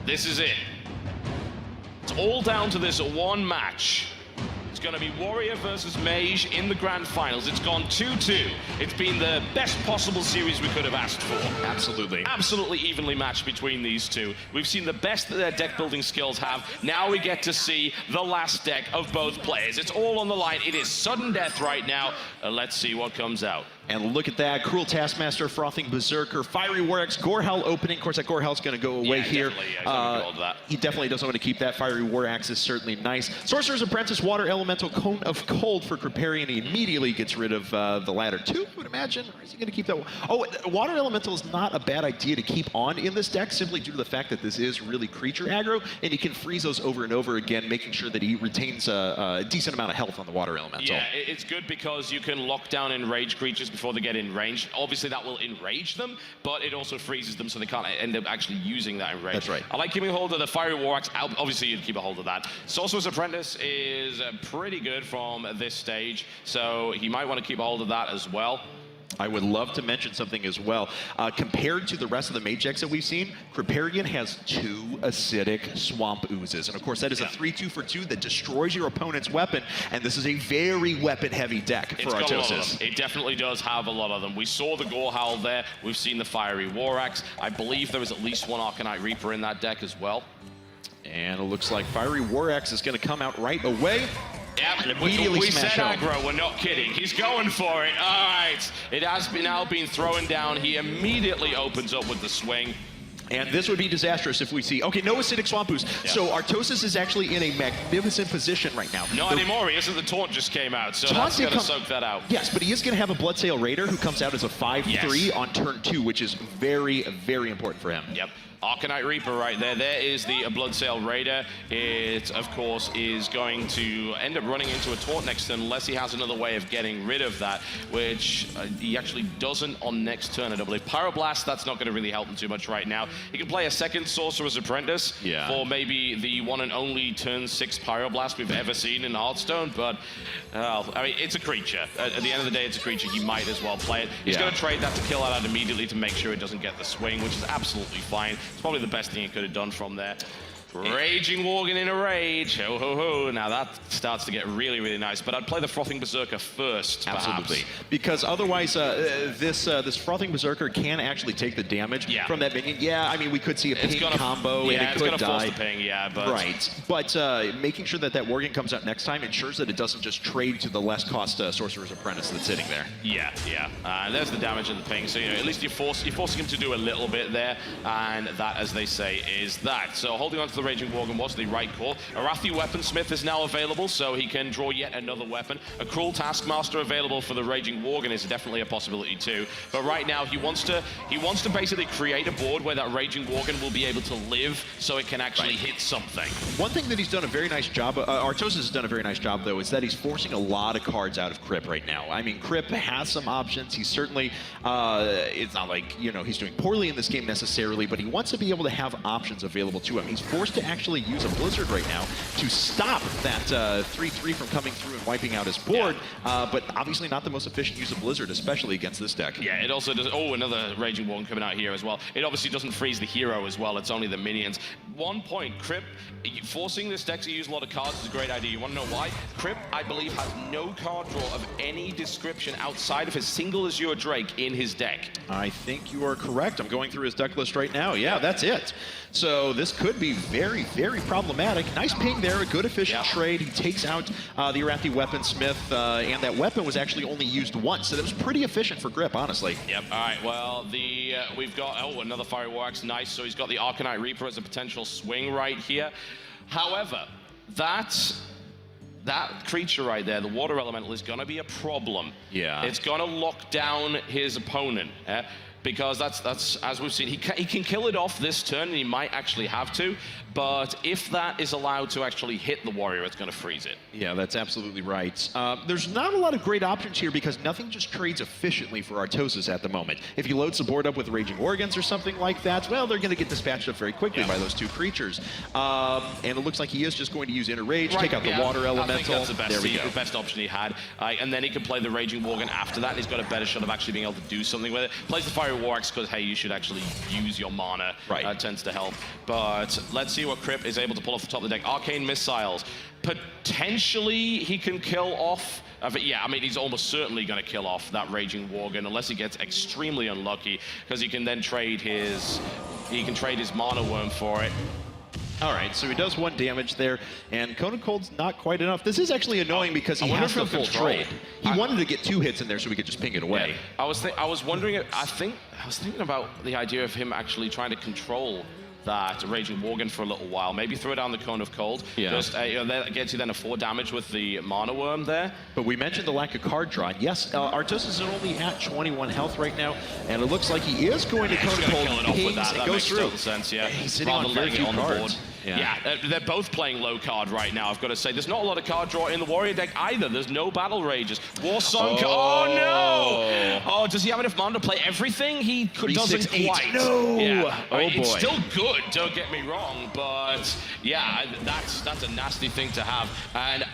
This is it. It's all down to this one match. It's going to be Warrior versus Mage in the grand finals. It's gone 2-2. It's been the best possible series we could have asked for. Absolutely. Absolutely evenly matched between these two. We've seen the best that their deck building skills have. Now we get to see the last deck of both players. It's all on the line. It is sudden death right now. Let's see what comes out. And look at that, Cruel Taskmaster, Frothing Berserker, Fiery Warx, Gorehowl opening. Of course, that Gorehoul's going to go away here. He definitely doesn't want to keep that. Fiery Warx is certainly nice. Sorcerer's Apprentice, Water Elemental, Cone of Cold for Kripparrian. He immediately gets rid of the latter two, I would imagine. Or is he going to keep that one? Oh, Water Elemental is not a bad idea to keep on in this deck, simply due to the fact that this is really creature aggro, and he can freeze those over and over again, making sure that he retains a decent amount of health on the Water Elemental. Yeah, it's good because you can lock down enraged creatures before they get enraged. Obviously, that will enrage them, but it also freezes them so they can't end up actually using that enrage. That's right. I like keeping a hold of the Fiery Warx. Obviously, you'd keep a hold of that. Sorcerer's Apprentice is pretty good from this stage, so he might want to keep a hold of that as well. I would love to mention something as well. Compared to the rest of the mage decks that we've seen, Kripparrian has 2 acidic swamp oozes. And of course, that is a 3-2 for 2 that destroys your opponent's weapon. And this is a very weapon-heavy deck for Artosis. It definitely does have a lot of them. We saw the Gorehowl there. We've seen the Fiery Warx. I believe there is at least one Arcanite Reaper in that deck as well. And it looks like Fiery Warx is going to come out right away. Yep, we said aggro, we're not kidding. He's going for it. All right, it has now been thrown down. He immediately opens up with the swing. And this would be disastrous if we see, okay, no acidic swamp ooze. Yeah. So Artosis is actually in a magnificent position right now. Not anymore, he isn't. The taunt just came out, so that's going to soak that out. Yes, but he is going to have a Bloodsail Raider who comes out as a 5-3 on turn 2, which is very, very important for him. Yep. Arcanite Reaper right there. There is the Bloodsail Raider. It, of course, is going to end up running into a taunt next turn unless he has another way of getting rid of that, which he actually doesn't on next turn, I don't believe. Pyroblast, that's not going to really help him too much right now. He can play a second Sorcerer's Apprentice for maybe the one and only turn 6 Pyroblast we've ever seen in Hearthstone, but I mean, it's a creature. At the end of the day, it's a creature. He might as well play it. He's going to trade that to kill that out immediately to make sure it doesn't get the swing, which is absolutely fine. It's probably the best thing he could have done from there. Raging Worgen in a rage. Ho, ho, ho. Now that starts to get really, really nice. But I'd play the Frothing Berserker first, Absolutely. Perhaps. Because otherwise, this Frothing Berserker can actually take the damage from that minion. Yeah, I mean, we could see a ping combo, and it could die. Force the ping, but... Right. But making sure that Worgen comes out next time ensures that it doesn't just trade to the less cost Sorcerer's Apprentice that's sitting there. Yeah. There's the damage and the ping. So, at least you're forcing him to do a little bit there. And that, as they say, is that. So holding on to the Raging Worgen was the right call. Arathi Weaponsmith is now available, so he can draw yet another weapon. A Cruel Taskmaster available for the Raging Worgen is definitely a possibility too. But right now, he wants to basically create a board where that Raging Worgen will be able to live, so it can actually hit something. One thing that he's done a very nice job, Artosis has done a very nice job though, is that he's forcing a lot of cards out of Krip right now. I mean, Krip has some options. He's certainly, it's not like, he's doing poorly in this game necessarily, but he wants to be able to have options available to him. He's forced to actually use a Blizzard right now to stop that 3-3 from coming through and wiping out his board, but obviously not the most efficient use of Blizzard, especially against this deck. Yeah, it also does, another Raging Worgen coming out here as well. It obviously doesn't freeze the hero as well, it's only the minions. 1 point, Krip, forcing this deck to use a lot of cards is a great idea. You want to know why? Krip, I believe, has no card draw of any description outside of his single Azure Drake in his deck. I think you are correct. I'm going through his deck list right now. Yeah, that's it. So this could be very, very problematic. Nice ping there, a good efficient trade. He takes out the Arathi Weaponsmith, and that weapon was actually only used once, so that was pretty efficient for Grip, honestly. Yep, all right, well, we've got, another Fiery Warx, nice. So he's got the Arcanite Reaper as a potential swing right here. However, that creature right there, the Water Elemental, is going to be a problem. Yeah. It's going to lock down his opponent. Because that's as we've seen, he can kill it off this turn, and he might actually have to, but if that is allowed to actually hit the warrior, it's going to freeze it. Yeah, that's absolutely right. There's not a lot of great options here because nothing just trades efficiently for Artosis at the moment. If he loads the board up with Raging Worgens or something like that, well, they're going to get dispatched up very quickly by those two creatures. And it looks like he is just going to use Inner Rage, take out the Water Elemental. I think that's the best option he had. And then he can play the Raging Worgen after that, and he's got a better shot of actually being able to do something with it. Plays the Fiery Fiery War Axe because, hey, you should actually use your mana. Right. Tends to help. But let's see what Kripp is able to pull off the top of the deck. Arcane Missiles. Potentially, he can kill off... yeah, I mean, he's almost certainly going to kill off that Raging Worgen unless he gets extremely unlucky, because he can then trade his... He can trade his Mana Worm for it. All right, so he does 1 damage there, and Cone of Cold's not quite enough. This is actually annoying because he has the full trade. He wanted to get 2 hits in there so we could just ping it away. Yeah. I was wondering, I was thinking about the idea of him actually trying to control that Raging Worgen for a little while. Maybe throw down the Cone of Cold. Yeah. Just, that gets you then a 4 damage with the Mana Worm there. But we mentioned the lack of card draw. Yes, Artosis is only at 21 health right now, and it looks like he is going to Cone of Cold. That goes through. Total sense, yeah. He's sitting on very few cards. Yeah, they're both playing low card right now, I've got to say. There's not a lot of card draw in the Warrior deck either. There's no Battle Rages. Warsong... Oh, no! Oh, does he have enough mana to play everything? He doesn't quite. No! Yeah. Oh, boy. It's still good, don't get me wrong, but yeah, that's a nasty thing to have. And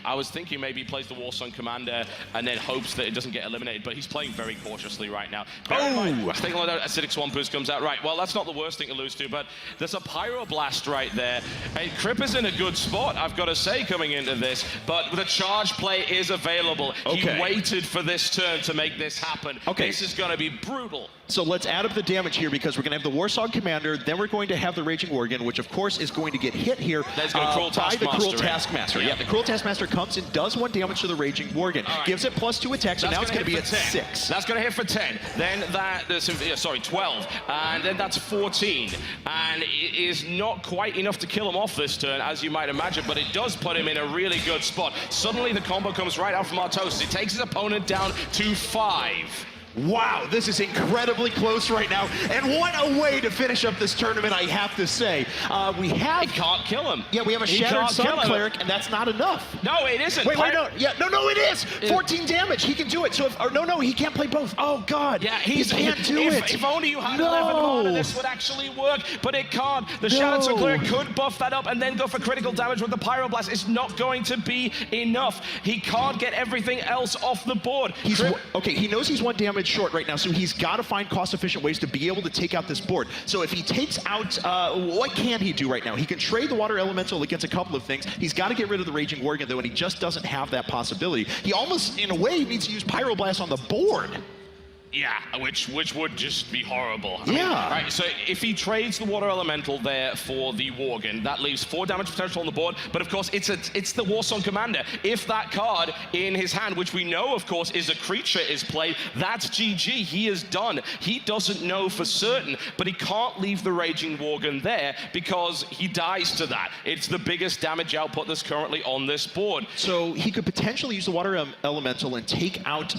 I was thinking maybe he plays the Warsong Commander and then hopes that it doesn't get eliminated, but he's playing very cautiously right now. Taking a look at Acidic Swampers comes out. Right, well, that's not the worst thing to lose to, but there's a Pyroblast right there. Hey, Kripp is in a good spot, I've got to say, coming into this, but the charge play is available. He waited for this turn to make this happen. This is going to be brutal. So let's add up the damage here, because we're going to have the Warsong Commander, then we're going to have the Raging Worgen, which of course is going to get hit here by the Cruel Taskmaster. Yeah, the Cruel Taskmaster comes in, does 1 damage to the Raging Worgen, gives it +2 attack, so now it's going to be at 6. That's going to hit for 10. Then that's 12, and then that's 14. And it is not quite enough to kill him off this turn, as you might imagine, but it does put him in a really good spot. Suddenly the combo comes right out from Artosis. It takes his opponent down to 5. Wow, this is incredibly close right now, and what a way to finish up this tournament, I have to say. We have... He can't kill him. Yeah, we have a Shattered Sun Cleric, and that's not enough. No, it isn't. Wait, no. Yeah, no, it is. 14 damage. He can do it. So, no, he can't play both. Oh, God. Yeah, he can't do it. If only you had 11 mana, this would actually work, but it can't. The Shattered Sun Cleric could buff that up and then go for critical damage with the Pyroblast. It's not going to be enough. He can't get everything else off the board. Okay, he knows he's 1 damage short right now, so he's got to find cost-efficient ways to be able to take out this board. So if he takes out, what can he do right now? He can trade the Water Elemental against a couple of things. He's got to get rid of the Raging Worgen, though, and he just doesn't have that possibility. He almost, in a way, needs to use Pyroblast on the board. Yeah, which would just be horrible. I mean, so if he trades the Water Elemental there for the Worgen, that leaves 4 damage potential on the board, but of course it's the Warsong Commander. If that card in his hand, which we know of course is a creature, is played, that's GG, he is done. He doesn't know for certain, but he can't leave the Raging Worgen there because he dies to that. It's the biggest damage output that's currently on this board. So he could potentially use the Water Elemental and take out,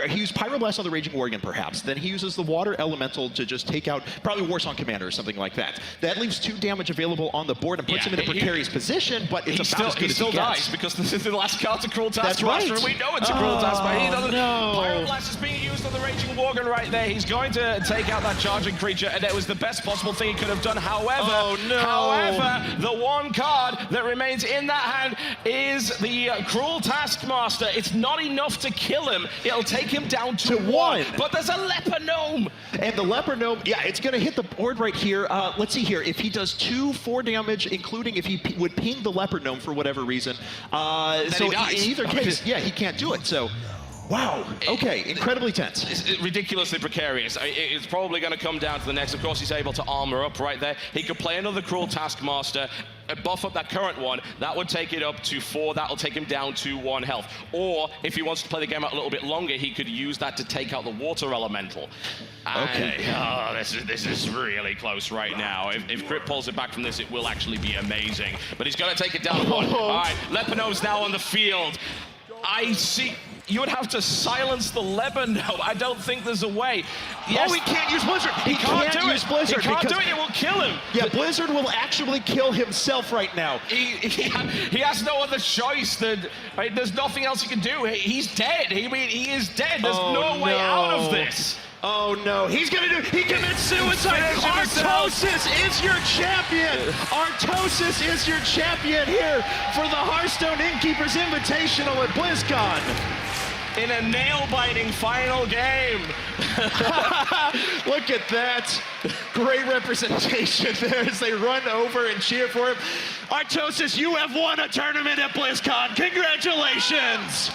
he used Pyroblast on the Raging Worgen, perhaps. Then he uses the Water Elemental to just take out probably Warsong Commander or something like that. That leaves 2 damage available on the board and puts him in a precarious position, but it's about as good as he still dies because this is the last card to Cruel Taskmaster. That's right. And we know it's a Cruel Taskmaster. He doesn't. No. Pyroblast is being used on the Raging Worgen right there. He's going to take out that charging creature, and it was the best possible thing he could have done. However, the 1 card that remains in that hand is the Cruel Taskmaster. It's not enough to kill him. It'll take him down to 1. But there's a Leper Gnome. And the Leper Gnome, yeah, it's going to hit the board right here. Let's see here. If he does 4 damage, including if he would ping the Leper Gnome for whatever reason, so in either case, yeah, he can't do it. So, wow. Okay, incredibly tense. It's ridiculously precarious. It's probably going to come down to the next. Of course, he's able to armor up right there. He could play another Cruel Taskmaster, buff up that current one. That would take it up to 4. That'll take him down to 1 health. Or if he wants to play the game out a little bit longer, he could use that to take out the Water Elemental. And, this is really close right now. If Kripp pulls it back from this, it will actually be amazing. But he's going to take it down to 1. All right, Leper Gnome's now on the field. I see. You would have to silence the Leper Gnome. I don't think there's a way. Yes. Oh, he can't use Blizzard. He can't use Blizzard. He can't do it. It will kill him. Yeah, Blizzard will actually kill himself right now. He has no other choice. There's nothing else he can do. He's dead. He is dead. There's no way out of this. Oh no, he commits suicide. Artosis is your champion. Artosis is your champion here for the Hearthstone Innkeepers Invitational at Blizzcon. In a nail-biting final game. Look at that. Great representation there as they run over and cheer for him. Artosis, you have won a tournament at Blizzcon. Congratulations.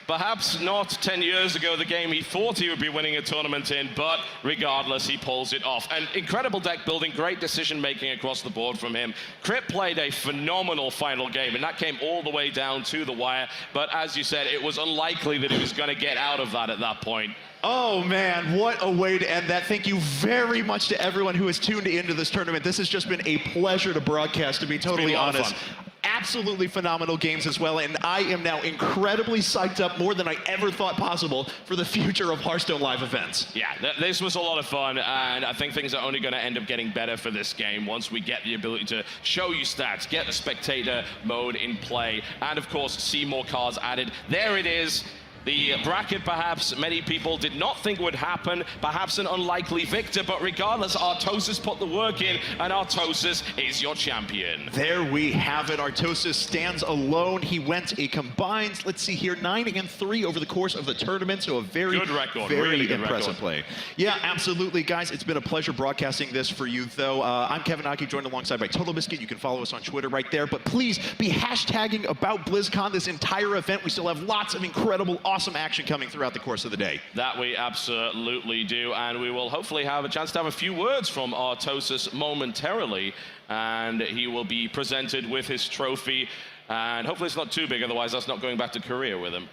Perhaps not 10 years ago, the game he thought he would be winning a tournament in, but regardless, he pulls it off. And incredible deck building, great decision-making across the board from him. Krip played a phenomenal final game, and that came all the way down to the wire. But as you said, it was unlikely that he was going to get out of that at that point. Oh man, what a way to end that. Thank you very much to everyone who has tuned into this tournament. This has just been a pleasure to broadcast, to be totally honest. Absolutely phenomenal games as well, and I am now incredibly psyched up, more than I ever thought possible, for the future of Hearthstone live events. Yeah, this was a lot of fun, and I think things are only going to end up getting better for this game once we get the ability to show you stats, get the spectator mode in play, and of course see more cards added. There it is. The bracket, perhaps many people did not think would happen, perhaps an unlikely victor, but regardless, Artosis put the work in, and Artosis is your champion. There we have it. Artosis stands alone. He went a combined, let's see here, 9-3 over the course of the tournament, so a very good record, very really good impressive record. play. Yeah, absolutely, guys. It's been a pleasure broadcasting this for you, though. I'm Kevin Aki, joined alongside by Total Biscuit. You can follow us on Twitter right there, but please be hashtagging about BlizzCon this entire event. We still have lots of incredible, awesome action coming throughout the course of the day. That we absolutely do, and we will hopefully have a chance to have a few words from Artosis momentarily, and he will be presented with his trophy, and hopefully it's not too big, otherwise that's not going back to Korea with him.